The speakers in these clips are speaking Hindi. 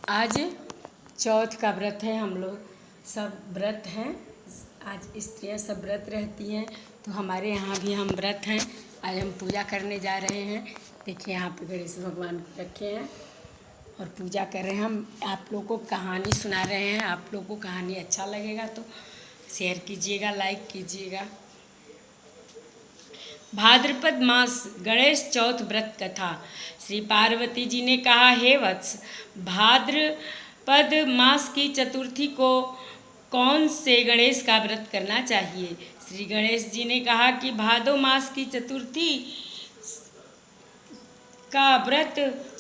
आज चौथ का व्रत है। हम लोग सब व्रत हैं। आज स्त्रियां सब व्रत रहती हैं, तो हमारे यहाँ भी हम व्रत हैं। आज हम पूजा करने जा रहे हैं। देखिए यहाँ पे गणेश भगवान को रखे हैं और पूजा कर रहे हैं। हम आप लोग को कहानी सुना रहे हैं। आप लोग को कहानी अच्छा लगेगा तो शेयर कीजिएगा, लाइक कीजिएगा। भाद्रपद मास गणेश चौथ व्रत कथा। श्री पार्वती जी ने कहा, हे वत्स, भाद्रपद मास की चतुर्थी को कौन से गणेश का व्रत करना चाहिए? श्री गणेश जी ने कहा कि भादो मास की चतुर्थी का व्रत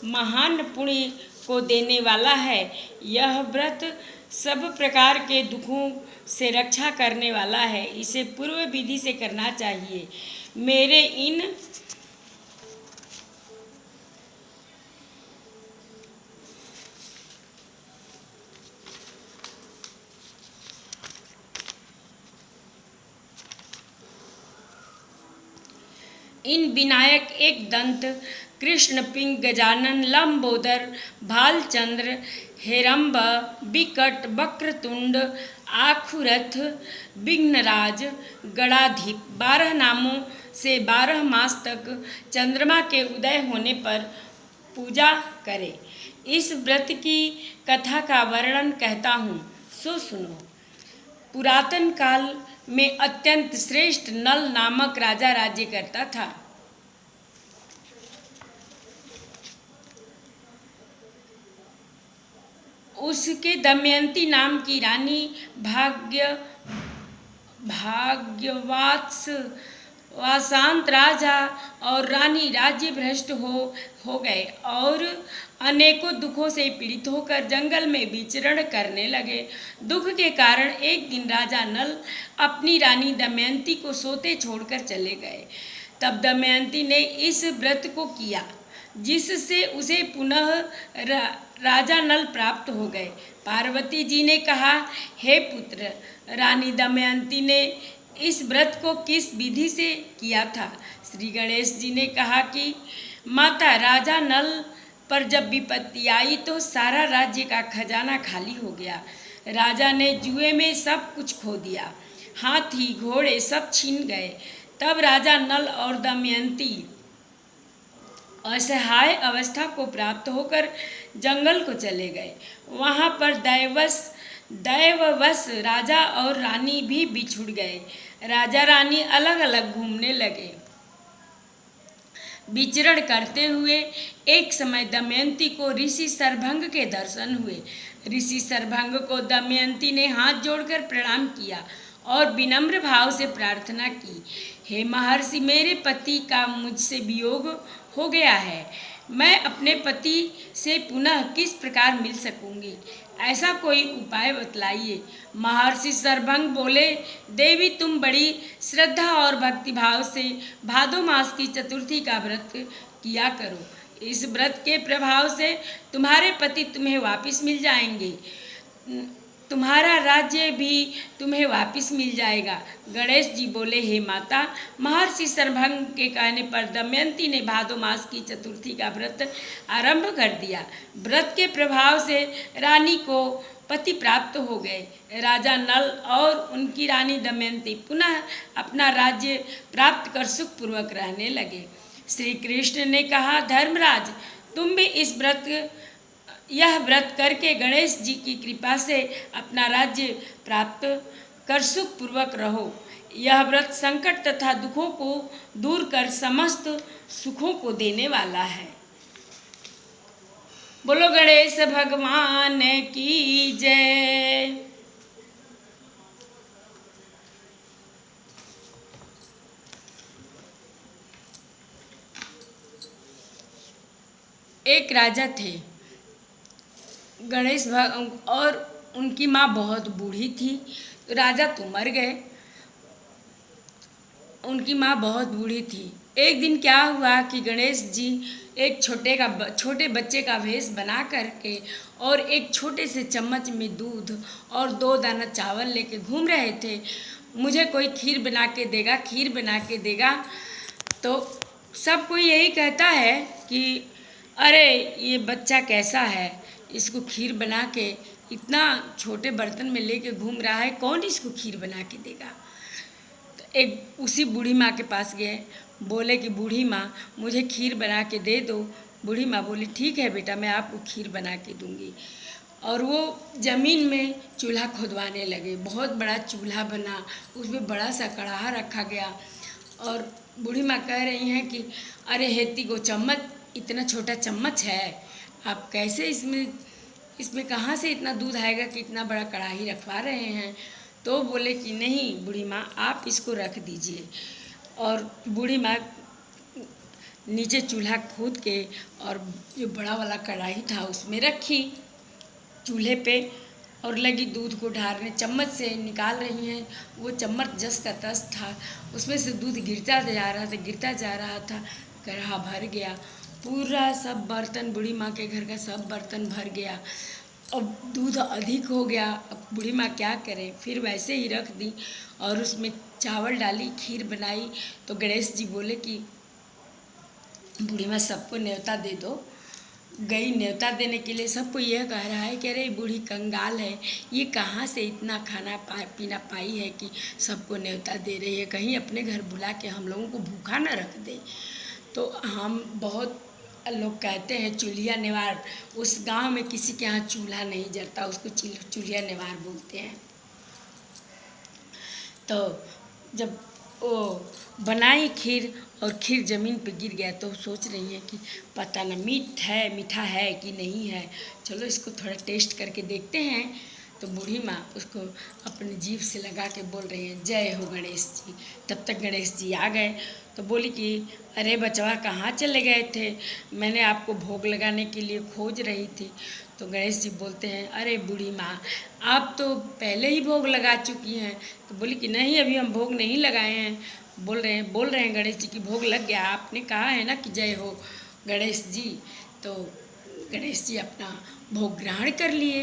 महान पुण्य को देने वाला है। यह व्रत सब प्रकार के दुखों से रक्षा करने वाला है। इसे पूर्व विधि से करना चाहिए। मेरे इन विनायक एक दंत, कृष्ण पिंग, गजानन, लंबोदर, भालचंद्र, हेरंब, विकट, वक्रतुंड, आखुरथ, विघ्नराज, गणाधीप 12 नामों से 12 मास तक चंद्रमा के उदय होने पर पूजा करें। इस व्रत की कथा का वर्णन कहता हूँ, सो सुनो। पुरातन काल में अत्यंत श्रेष्ठ नल नामक राजा राज्य करता था। उसके दमयंती नाम की रानी भाग्यवात्स वासांत राजा और रानी राज्य भ्रष्ट हो गए और अनेकों दुखों से पीड़ित होकर जंगल में विचरण करने लगे। दुख के कारण एक दिन राजा नल अपनी रानी दमयंती को सोते छोड़कर चले गए। तब दमयंती ने इस व्रत को किया, जिससे उसे पुनः राजा नल प्राप्त हो गए। पार्वती जी ने कहा, हे पुत्र, रानी दमयंती ने इस व्रत को किस विधि से किया था? श्री गणेश जी ने कहा कि माता, राजा नल पर जब विपत्ति आई तो सारा राज्य का खजाना खाली हो गया। राजा ने जुए में सब कुछ खो दिया, हाथी घोड़े सब छीन गए। तब राजा नल और दमयंती असहाय अवस्था को प्राप्त होकर जंगल को चले गए। वहाँ पर दैववश राजा और रानी भी बिछुड़ गए। राजा रानी अलग अलग घूमने लगे। विचरण करते हुए एक समय दमयंती को ऋषि सरभंग के दर्शन हुए। ऋषि सरभंग को दमयंती ने हाथ जोड़कर प्रणाम किया और विनम्र भाव से प्रार्थना की, हे महर्षि, मेरे पति का मुझसे वियोग हो गया है। मैं अपने पति से पुनः किस प्रकार मिल सकूंगी? ऐसा कोई उपाय बतलाइए। महर्षि सरभंग बोले, देवी, तुम बड़ी श्रद्धा और भक्तिभाव से भादो मास की चतुर्थी का व्रत किया करो। इस व्रत के प्रभाव से तुम्हारे पति तुम्हें वापस मिल जाएंगे, तुम्हारा राज्य भी तुम्हें वापस मिल जाएगा। गणेश जी बोले, हे माता, महर्षि सरभंग के कहने पर दमयंती ने भादो मास की चतुर्थी का व्रत आरंभ कर दिया। व्रत के प्रभाव से रानी को पति प्राप्त हो गए। राजा नल और उनकी रानी दमयंती पुनः अपना राज्य प्राप्त कर सुखपूर्वक रहने लगे। श्री कृष्ण ने कहा, धर्मराज, तुम भी यह व्रत करके गणेश जी की कृपा से अपना राज्य प्राप्त कर सुखपूर्वक रहो। यह व्रत संकट तथा दुखों को दूर कर समस्त सुखों को देने वाला है। बोलो गणेश भगवान की जय। एक राजा थे, और उनकी माँ बहुत बूढ़ी थी। राजा तो मर गए, उनकी माँ बहुत बूढ़ी थी। एक दिन क्या हुआ कि गणेश जी एक छोटे बच्चे का वेश बना करके और एक छोटे से चम्मच में दूध और 2 दाना चावल लेके घूम रहे थे। मुझे कोई खीर बना के देगा। तो सब कोई यही कहता है कि अरे ये बच्चा कैसा है, इसको खीर बना के इतना छोटे बर्तन में लेके घूम रहा है, कौन इसको खीर बना के देगा। तो एक उसी बूढ़ी माँ के पास गए, बोले कि बूढ़ी माँ मुझे खीर बना के दे दो। बूढ़ी माँ बोली ठीक है बेटा, मैं आपको खीर बना के दूंगी। और वो ज़मीन में चूल्हा खुदवाने लगे, बहुत बड़ा चूल्हा बना, उसमें बड़ा सा कढ़ाहा रखा गया। और बूढ़ी माँ कह रही हैं कि अरे हेती को चम्मच, इतना छोटा चम्मच है, आप कैसे इसमें इसमें कहाँ से इतना दूध आएगा कि इतना बड़ा कढ़ाही रखवा रहे हैं। तो बोले कि नहीं बूढ़ी माँ, आप इसको रख दीजिए। और बूढ़ी माँ नीचे चूल्हा खोद के और जो बड़ा वाला कढ़ाई था उसमें रखी चूल्हे पे, और लगी दूध को ढारने, चम्मच से निकाल रही हैं। वो चम्मच जस का तस था, उसमें से दूध गिरता जा रहा था, गिरता जा रहा था, कढ़ा भर गया, पूरा सब बर्तन, बूढ़ी माँ के घर का सब बर्तन भर गया। अब दूध अधिक हो गया, अब बूढ़ी माँ क्या करें, फिर वैसे ही रख दी और उसमें चावल डाली, खीर बनाई। तो गणेश जी बोले कि बूढ़ी माँ सबको न्योता दे दो। गई न्योता देने के लिए, सबको यह कह रहा है कि अरे बूढ़ी कंगाल है, ये कहाँ से इतना खाना पीना पाई है कि सबको न्योता दे रही है, कहीं अपने घर बुला के हम लोगों को भूखा न रख दे। तो हम बहुत लोग कहते हैं चूल्हा नेवार, उस गांव में किसी के यहाँ चूल्हा नहीं जलता, उसको चूल्हा नेवार बोलते हैं। तो जब वो बनाई खीर और खीर ज़मीन पे गिर गया, तो सोच रही हैं कि पता न मीठा है कि नहीं है, चलो इसको थोड़ा टेस्ट करके देखते हैं। तो बूढ़ी माँ उसको अपनी जीभ से लगा के बोल रही है जय हो गणेश जी। तब तक गणेश जी आ गए। तो बोली कि अरे बचवा कहाँ चले गए थे, मैंने आपको भोग लगाने के लिए खोज रही थी। तो गणेश जी बोलते हैं अरे बूढ़ी माँ, आप तो पहले ही भोग लगा चुकी हैं। तो बोली कि नहीं, अभी हम भोग नहीं लगाए हैं। बोल रहे हैं गणेश जी की भोग लग गया, आपने कहा है ना कि जय हो गणेश जी। तो गणेश जी अपना भोग ग्रहण कर लिए।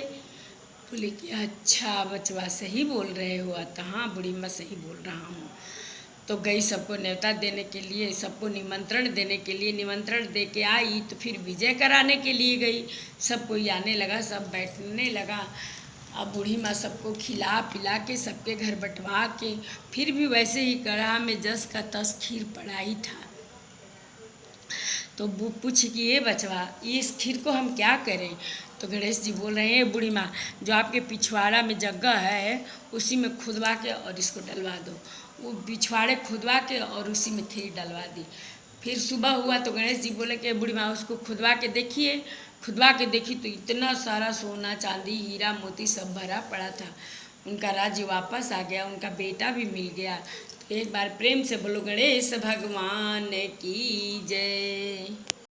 बोले कि अच्छा बचवा सही बोल रहे हो, तो हाँ बूढ़ी माँ सही बोल रहा हूँ। तो गई सबको न्योता देने के लिए, सबको निमंत्रण देने के लिए, निमंत्रण दे के आई। तो फिर विजय कराने के लिए गई, सब कोई आने लगा, सब बैठने लगा। अब बूढ़ी माँ सबको खिला पिला के सबके घर बंटवा के, फिर भी वैसे ही कढ़ा में जस का तस खीर पड़ा ही था। तो वो पूछे कि ये बचवा, ये इस खीर को हम क्या करें। तो गणेश जी बोल रहे हैं बूढ़ी माँ, जो आपके पिछवाड़ा में जगह है उसी में खुदवा के और इसको डलवा दो। वो पिछवाड़े खुदवा के और उसी में खीर डलवा दी। फिर सुबह हुआ तो गणेश जी बोले कि बूढ़ी माँ उसको खुदवा के देखिए। खुदवा के देखी तो इतना सारा सोना चांदी हीरा मोती सब भरा पड़ा था। उनका राज्य वापस आ गया, उनका बेटा भी मिल गया। तो एक बार प्रेम से बोलो गणेश भगवान की जय।